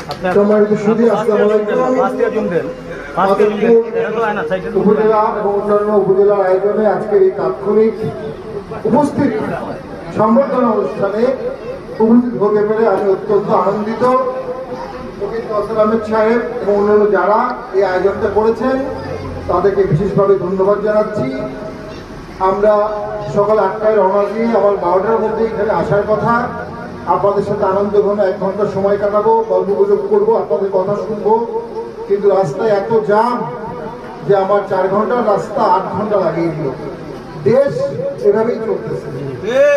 সম্মানিত সুধী, আসসালামু আলাইকুম। উপজেলা এবং অন্যান্য উপজেলার আয়োজনে আজকের এই তাৎক্ষণিক উপস্থিত সংবর্ধনা অনুষ্ঠানে উপস্থিত হতে পেরে আমি অত্যন্ত আনন্দিত। আহমেদ সাহেব এবং অন্যান্য যারা এই আয়োজনটা করেছেন তাদেরকে বিশেষভাবে ধন্যবাদ জানাচ্ছি। আমরা সকাল 8টায় রওনা দিয়ে আবার 12টার মধ্যে এখানে আসার কথা। আপনাদের সাথে আনন্দ ঘন 1 ঘন্টা সময় কাটাবো, গল্প গুজব করবো, আপনাদের কথা শুনবো। কিন্তু রাস্তায় এত জ্যাম যে আমার 4 ঘন্টার রাস্তা 8 ঘন্টা লাগিয়ে দিল। দেশ এভাবেই চলতেছে,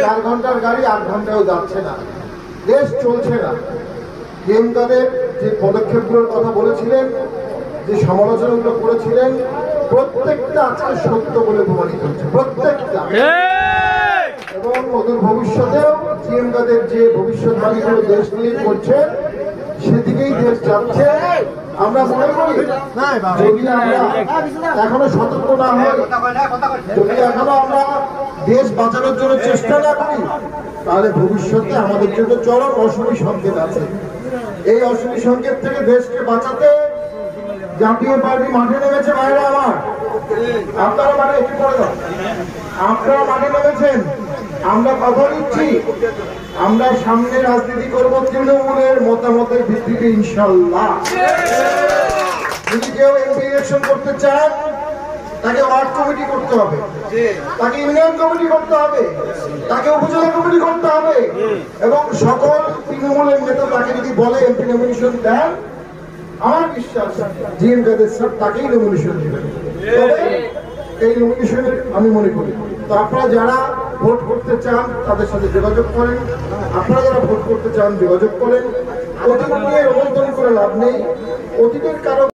4 ঘন্টার গাড়ি 8 ঘন্টায়ও যাচ্ছে না, দেশ চলছে না। তাদের যে পদক্ষেপগুলোর কথা বলেছিলেন, যে সমালোচনাগুলো করেছিলেন, প্রত্যেকটা আজকে সত্য বলে প্রমাণিত হচ্ছে, প্রত্যেকটা। এবং ওদের ভবিষ্যতেও জিএমকাদের যে ভবিষ্যৎবাণীগুলো দেশ নিয়ে করছে সেদিকেই দেশ যাচ্ছে। আমরা মনে করি যদি আমরা এখনো সতর্ক না হই, যদি এখনো আমরা দেশ বাঁচানোর জন্য চেষ্টা না করি, তাহলে ভবিষ্যতে আমাদের জন্য চরম অশুভ সংকেত আছে। এই অশুভ সংকেত থেকে দেশকে বাঁচাতে জাতীয় পার্টি মাঠে নেমেছে। ভাইরা আমার, আপনারা মাঠে একটু পড়ে দাও, আপনারা মাঠে নেমেছেন। আমরা কথা দিচ্ছি, আমরা সামনে রাজনীতি করবো তৃণমূলের মতামতের ভিত্তিতে ইনশাল্লাহ। যদি কেউ এমপি ইলেকশন করতে চান, তাকে ওয়ার্ড কমিটি করতে হবে, তাকে ইউনিয়ন কমিটি করতে হবে, তাকে উপজেলা কমিটি করতে হবে। এবং সকল তৃণমূলের নেতা তাকে যদি বলে এমপি নমিনেশন দেন, আমার বিশ্বাস জিএম কাদের স্যার তাকেই নমিনেশন দেবেন। এই নমিনেশনের আমি মনে করি তো আপনারা যারা ভোট করতে চান তাদের সাথে যোগাযোগ করেন। আপনারা যারা ভোট করতে চান যোগাযোগ করেন। অতীত নিয়ে রোমন্থন করে লাভ নেই। অতীতের কারো